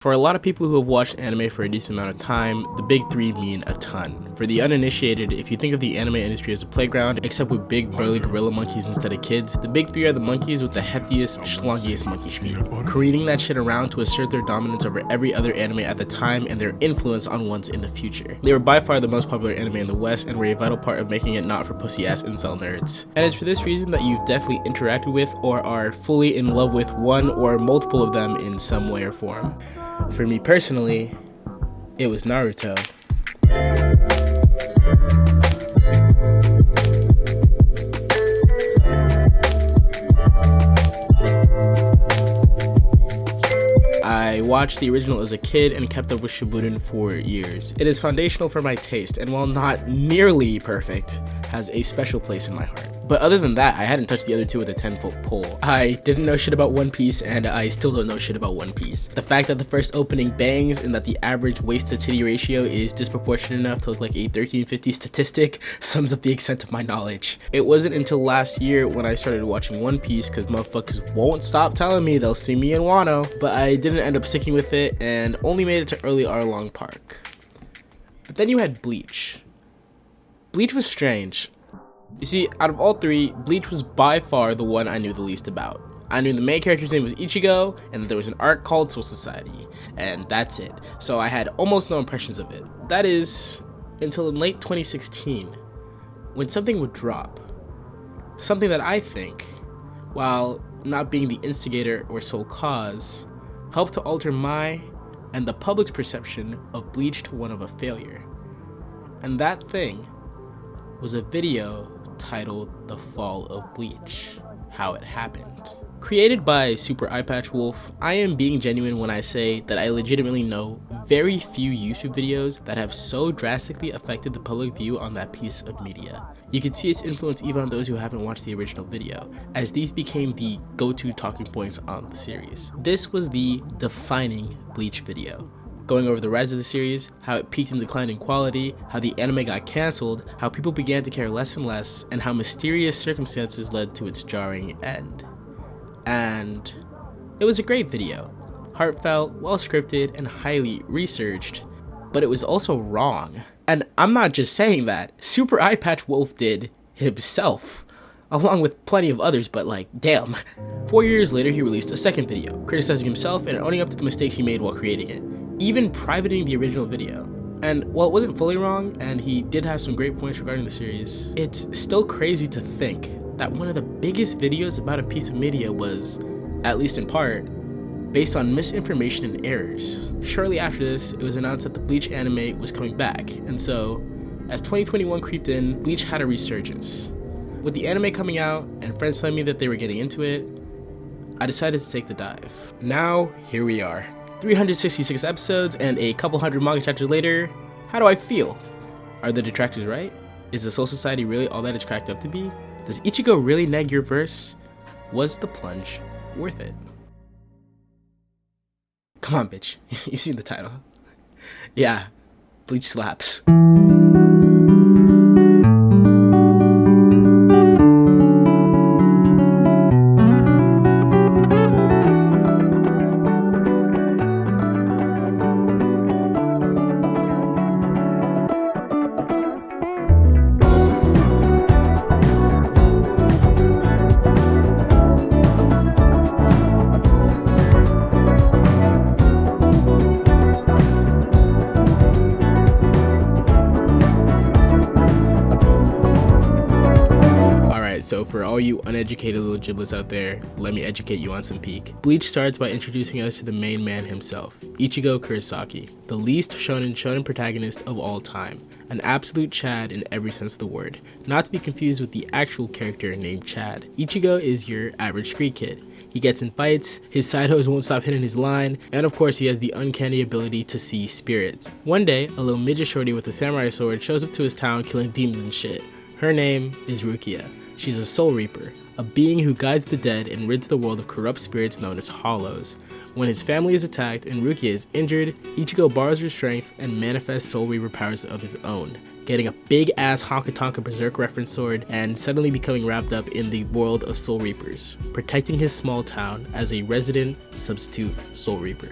For a lot of people who have watched anime for a decent amount of time, the big three mean a ton. For the uninitiated, if you think of the anime industry as a playground, except with big burly gorilla monkeys instead of kids, the big three are the monkeys with the heftiest, schlongiest monkey schmeat, careening that shit around to assert their dominance over every other anime at the time and their influence on ones in the future. They were by far the most popular anime in the West and were a vital part of making it not for pussy-ass incel nerds. And it's for this reason that you've definitely interacted with or are fully in love with one or multiple of them in some way or form. For me personally, it was Naruto. I watched the original as a kid and kept up with Shippuden for years. It is foundational for my taste, and while not nearly perfect, has a special place in my heart. But other than that, I hadn't touched the other two with a 10-foot pole. I didn't know shit about One Piece, and I still don't know shit about One Piece. The fact that the first opening bangs and that the average waist to titty ratio is disproportionate enough to look like a 1350 statistic sums up the extent of my knowledge. It wasn't until last year when I started watching One Piece, because motherfuckers won't stop telling me they'll see me in Wano, but I didn't end up sticking with it and only made it to early Arlong Park. But then you had Bleach. Bleach was strange. You see, out of all three, Bleach was by far the one I knew the least about. I knew the main character's name was Ichigo, and that there was an arc called Soul Society, and that's it. So I had almost no impressions of it. That is, until in late 2016, when something would drop. Something that I think, while not being the instigator or sole cause, helped to alter my and the public's perception of Bleach to one of a failure. And that thing was a video titled The Fall of Bleach, How It Happened. Created by Super Eyepatch Wolf, I am being genuine when I say that I legitimately know very few YouTube videos that have so drastically affected the public view on that piece of media. You can see its influence even on those who haven't watched the original video, as these became the go-to talking points on the series. This was the defining Bleach video, going over the rise of the series, how it peaked and declined in quality, how the anime got cancelled, how people began to care less and less, and how mysterious circumstances led to its jarring end. And it was a great video. Heartfelt, well scripted, and highly researched, but it was also wrong. And I'm not just saying that. Super Eyepatch Wolf did himself, along with plenty of others, but like, damn. 4 years later, he released a second video, criticizing himself and owning up to the mistakes he made while creating it, even privating the original video. And while it wasn't fully wrong, and he did have some great points regarding the series, it's still crazy to think that one of the biggest videos about a piece of media was, at least in part, based on misinformation and errors. Shortly after this, it was announced that the Bleach anime was coming back, and so, as 2021 creeped in, Bleach had a resurgence. With the anime coming out, and friends telling me that they were getting into it, I decided to take the dive. Now, here we are. 366 episodes and a couple hundred manga chapters later, how do I feel? Are the detractors right? Is the Soul Society really all that it's cracked up to be? Does Ichigo really nag your verse? Was the plunge worth it? Come on, bitch. You've seen the title. Yeah, Bleach slaps. So for all you uneducated little giblets out there, let me educate you on some peak. Bleach starts by introducing us to the main man himself, Ichigo Kurosaki, the least shonen protagonist of all time, an absolute Chad in every sense of the word, not to be confused with the actual character named Chad. Ichigo is your average street kid. He gets in fights, his side hoes won't stop hitting his line, and of course he has the uncanny ability to see spirits. One day, a little midget shorty with a samurai sword shows up to his town killing demons and shit. Her name is Rukia. She's a soul reaper, a being who guides the dead and rids the world of corrupt spirits known as hollows. When his family is attacked and Rukia is injured, Ichigo borrows her strength and manifests soul reaper powers of his own, getting a big ass Honka Tonka Berserk reference sword and suddenly becoming wrapped up in the world of soul reapers, protecting his small town as a resident substitute soul reaper.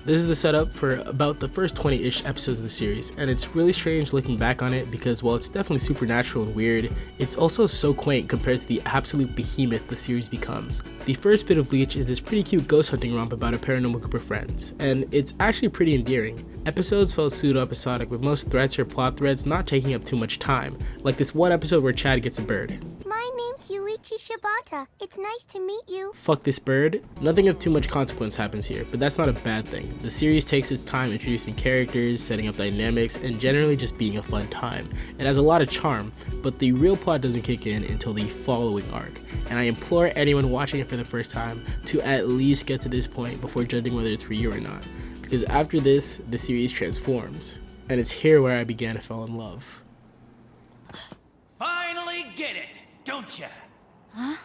This is the setup for about the first 20-ish episodes of the series, and it's really strange looking back on it because while it's definitely supernatural and weird, it's also so quaint compared to the absolute behemoth the series becomes. The first bit of Bleach is this pretty cute ghost hunting romp about a paranormal group of friends, and it's actually pretty endearing. Episodes felt pseudo-episodic, with most threats or plot threads not taking up too much time, like this one episode where Chad gets a bird. My name's Yuichi Shibata. It's nice to meet you. Fuck this bird. Nothing of too much consequence happens here, but that's not a bad thing. The series takes its time introducing characters, setting up dynamics, and generally just being a fun time. It has a lot of charm, but the real plot doesn't kick in until the following arc, and I implore anyone watching it for the first time to at least get to this point before judging whether it's for you or not, because after this, the series transforms, and it's here where I began to fall in love. Finally get it, don't ya? Huh?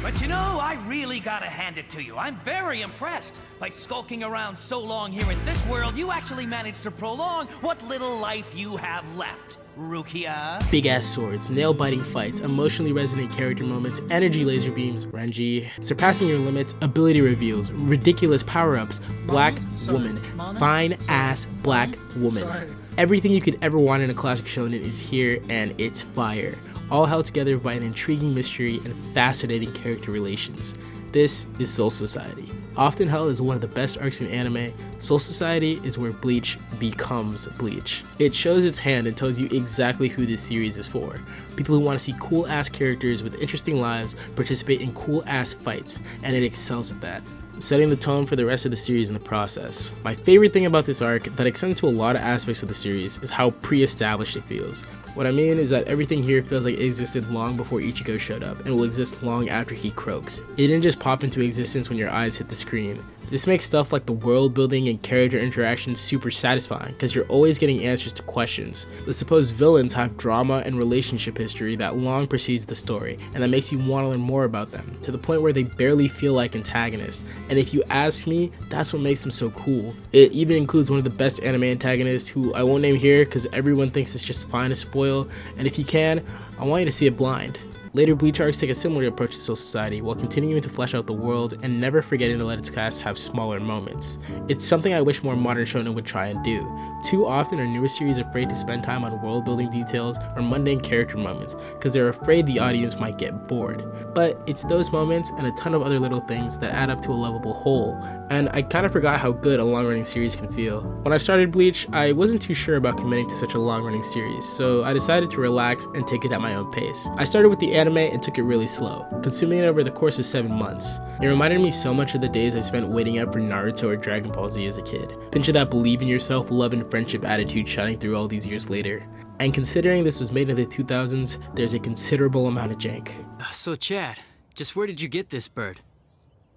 But you know, I really gotta hand it to you. I'm very impressed. By skulking around so long here in this world, you actually managed to prolong what little life you have left. Rukia. Big ass swords, nail biting fights, emotionally resonant character moments, energy laser beams, Renji, surpassing your limits, ability reveals, ridiculous power ups, black woman, fine ass black woman. Everything you could ever want in a classic shonen is here, and it's fire. All held together by an intriguing mystery and fascinating character relations. This is Soul Society. Often held as one of the best arcs in anime, Soul Society is where Bleach becomes Bleach. It shows its hand and tells you exactly who this series is for. People who want to see cool ass characters with interesting lives participate in cool ass fights, and it excels at that, setting the tone for the rest of the series in the process. My favorite thing about this arc that extends to a lot of aspects of the series is how pre-established it feels. What I mean is that everything here feels like it existed long before Ichigo showed up and will exist long after he croaks. It didn't just pop into existence when your eyes hit the screen. This makes stuff like the world building and character interactions super satisfying because you're always getting answers to questions. The supposed villains have drama and relationship history that long precedes the story, and that makes you want to learn more about them, to the point where they barely feel like antagonists. And if you ask me, that's what makes them so cool. It even includes one of the best anime antagonists, who I won't name here because everyone thinks it's just fine to spoil, and if you can, I want you to see it blind. Later Bleach arcs take a similar approach to Soul Society while continuing to flesh out the world and never forgetting to let its cast have smaller moments. It's something I wish more modern shonen would try and do. Too often are newer series afraid to spend time on world building details or mundane character moments because they're afraid the audience might get bored. But it's those moments and a ton of other little things that add up to a lovable whole, and I kind of forgot how good a long-running series can feel. When I started Bleach, I wasn't too sure about committing to such a long-running series, so I decided to relax and take it at my own pace. I started with the anime and took it really slow, consuming it over the course of 7 months. It reminded me so much of the days I spent waiting up for Naruto or Dragon Ball Z as a kid. Pinch of that believe in yourself, love and friendship attitude shining through all these years later. And considering this was made in the 2000s, there's a considerable amount of jank. So Chad, just where did you get this bird?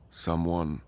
Someone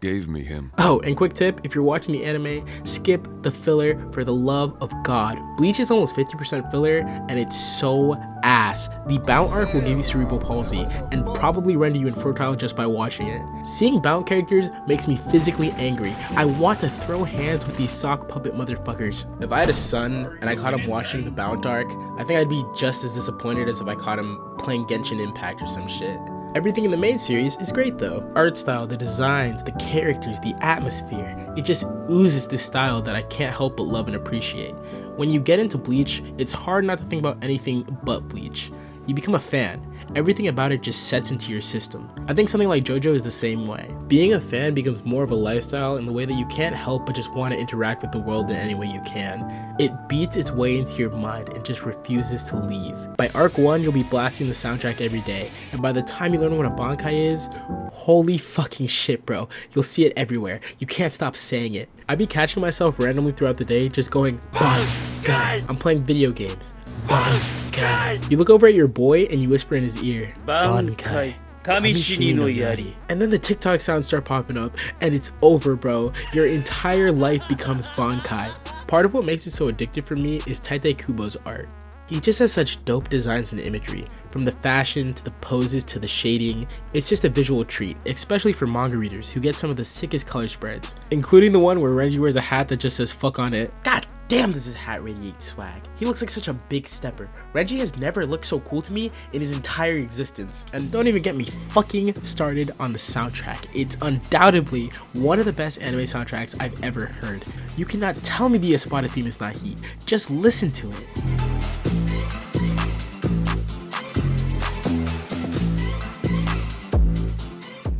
gave me him. Oh, and quick tip, if you're watching the anime, skip the filler for the love of God. Bleach is almost 50% filler, and it's so ass. The Bount arc will give you cerebral palsy, and probably render you infertile just by watching it. Seeing Bount characters makes me physically angry. I want to throw hands with these sock puppet motherfuckers. If I had a son, and I caught him watching the Bount arc, I think I'd be just as disappointed as if I caught him playing Genshin Impact or some shit. Everything in the main series is great though. Art style, the designs, the characters, the atmosphere. It just oozes this style that I can't help but love and appreciate. When you get into Bleach, it's hard not to think about anything but Bleach. You become a fan. Everything about it just sets into your system. I think something like JoJo is the same way. Being a fan becomes more of a lifestyle in the way that you can't help but just want to interact with the world in any way you can. It beats its way into your mind and just refuses to leave. By arc 1, you'll be blasting the soundtrack every day, and by the time you learn what a bankai is, holy fucking shit bro, you'll see it everywhere. You can't stop saying it. I'd be catching myself randomly throughout the day just going, bankai. I'm playing video games. Bankai. You look over at your boy and you whisper in his ear, Bankai. Kamishini no Yari. And then the TikTok sounds start popping up and it's over bro. Your entire life becomes Bankai. Part of what makes it so addictive for me is Tite Kubo's art. He just has such dope designs and imagery, from the fashion to the poses to the shading. It's just a visual treat, especially for manga readers who get some of the sickest color spreads, including the one where Renji wears a hat that just says fuck on it. God Damn, does his hat radiate swag. He looks like such a big stepper. Renji has never looked so cool to me in his entire existence. And don't even get me fucking started on the soundtrack. It's undoubtedly one of the best anime soundtracks I've ever heard. You cannot tell me the Espada theme is not heat. Just listen to it.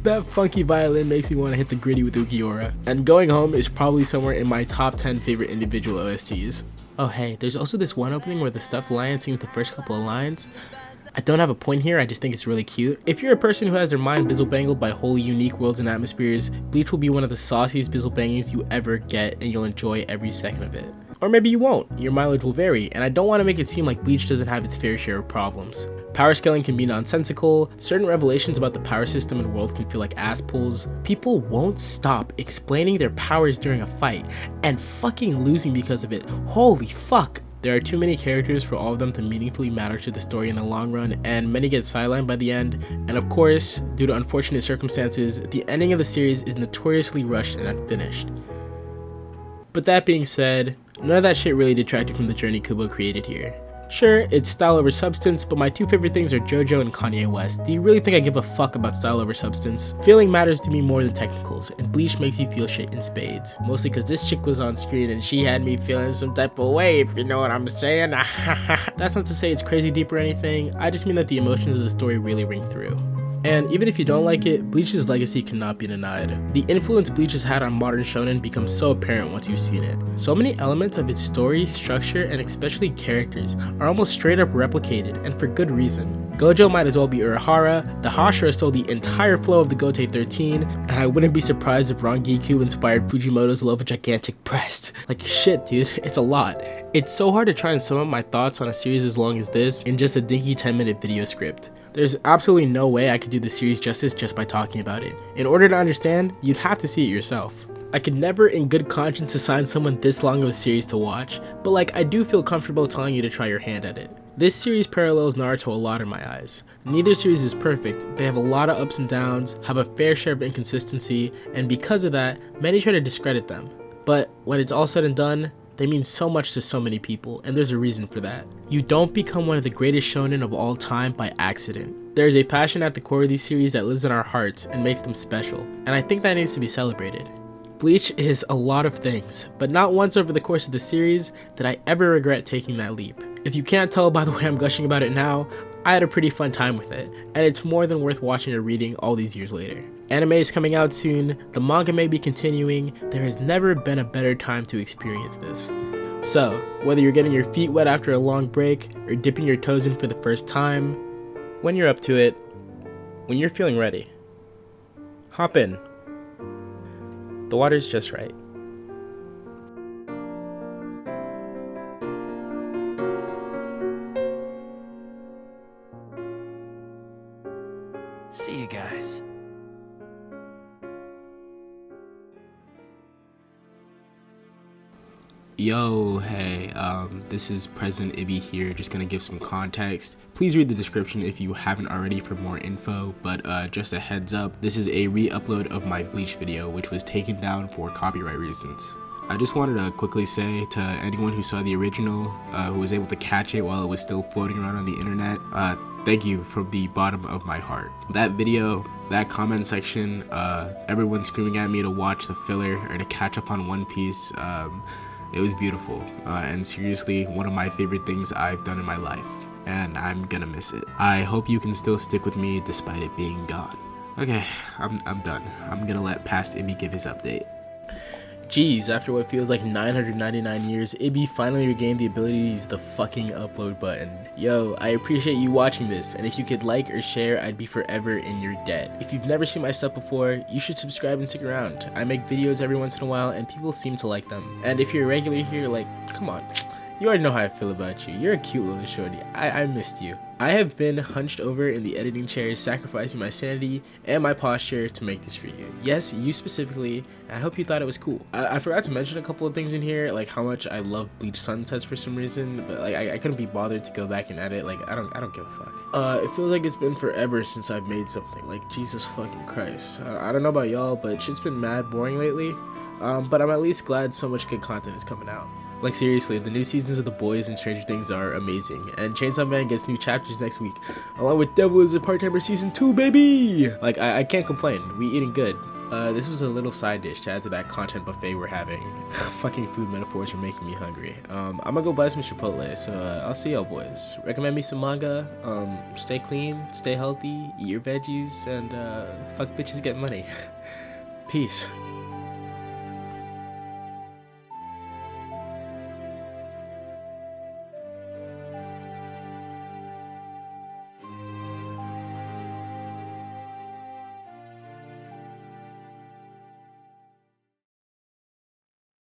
That funky violin makes me want to hit the gritty with Ukiura, and Going Home is probably somewhere in my top 10 favorite individual OSTs. Oh hey, there's also this one opening where the stuffed lion sings the first couple of lines. I don't have a point here, I just think it's really cute. If you're a person who has their mind bizzle-bangled by wholly unique worlds and atmospheres, Bleach will be one of the sauciest bizzle-bangings you ever get, and you'll enjoy every second of it. Or maybe you won't, your mileage will vary, and I don't want to make it seem like Bleach doesn't have its fair share of problems. Power scaling can be nonsensical, certain revelations about the power system and world can feel like ass pulls, people won't stop explaining their powers during a fight, and fucking losing because of it. Holy fuck! There are too many characters for all of them to meaningfully matter to the story in the long run, and many get sidelined by the end, and of course, due to unfortunate circumstances, the ending of the series is notoriously rushed and unfinished. But that being said, none of that shit really detracted from the journey Kubo created here. Sure, it's style over substance, but my two favorite things are JoJo and Kanye West. Do you really think I give a fuck about style over substance? Feeling matters to me more than technicals, and Bleach makes you feel shit in spades. Mostly cause this chick was on screen and she had me feeling some type of way, if you know what I'm saying. That's not to say it's crazy deep or anything, I just mean that the emotions of the story really ring through. And even if you don't like it, Bleach's legacy cannot be denied. The influence Bleach has had on modern shonen becomes so apparent once you've seen it. So many elements of its story, structure, and especially characters are almost straight up replicated, and for good reason. Gojo might as well be Urahara, the Hashira stole the entire flow of the Gote 13, and I wouldn't be surprised if Rangiku inspired Fujimoto's love of gigantic breast. Like shit dude, it's a lot. It's so hard to try and sum up my thoughts on a series as long as this in just a dinky 10-minute video script. There's absolutely no way I could do the series justice just by talking about it. In order to understand, you'd have to see it yourself. I could never in good conscience assign someone this long of a series to watch, but like I do feel comfortable telling you to try your hand at it. This series parallels Naruto a lot in my eyes. Neither series is perfect, they have a lot of ups and downs, have a fair share of inconsistency, and because of that, many try to discredit them. But when it's all said and done, they mean so much to so many people, and there's a reason for that. You don't become one of the greatest shonen of all time by accident. There is a passion at the core of these series that lives in our hearts and makes them special, and I think that needs to be celebrated. Bleach is a lot of things, but not once over the course of the series did I ever regret taking that leap. If you can't tell by the way I'm gushing about it now, I had a pretty fun time with it, and it's more than worth watching or reading all these years later. Anime is coming out soon, the manga may be continuing, there has never been a better time to experience this. So, whether you're getting your feet wet after a long break, or dipping your toes in for the first time, when you're up to it, when you're feeling ready, hop in. The water's just right. See you guys. Yo, hey, this is President Ibby here, just gonna give some context. Please read the description if you haven't already for more info, but just a heads up, this is a re-upload of my Bleach video, which was taken down for copyright reasons. I just wanted to quickly say to anyone who saw the original, who was able to catch it while it was still floating around on the internet, thank you from the bottom of my heart. That video, that comment section, everyone screaming at me to watch the filler or to catch up on One Piece, it was beautiful, and seriously one of my favorite things I've done in my life, and I'm gonna miss it. I hope you can still stick with me despite it being gone. Okay, I'm done. I'm gonna let Past Ibby give his update. Jeez, after what feels like 999 years, Ibby finally regained the ability to use the fucking upload button. Yo, I appreciate you watching this, and if you could like or share, I'd be forever in your debt. If you've never seen my stuff before, you should subscribe and stick around. I make videos every once in a while, and people seem to like them. And if you're a regular here, like, come on. You already know how I feel about you. You're a cute little shorty. I missed you. I have been hunched over in the editing chair, sacrificing my sanity and my posture to make this for you. Yes, you specifically, and I hope you thought it was cool. I forgot to mention a couple of things in here, like how much I love Bleach sunsets for some reason, but like I couldn't be bothered to go back and edit. Like I don't give a fuck. It feels like it's been forever since I've made something. Like Jesus fucking Christ. I don't know about y'all, but shit's been mad boring lately. But I'm at least glad so much good content is coming out. Like seriously, the new seasons of The Boys and Stranger Things are amazing, and Chainsaw Man gets new chapters next week, along with Devil is a Part-Timer Season 2, baby! Like, I can't complain, we eating good. This was a little side dish to add to that content buffet we're having. Fucking food metaphors are making me hungry. I'm gonna go buy some Chipotle, so I'll see y'all boys. Recommend me some manga, stay clean, stay healthy, eat your veggies, and fuck bitches, get money. Peace.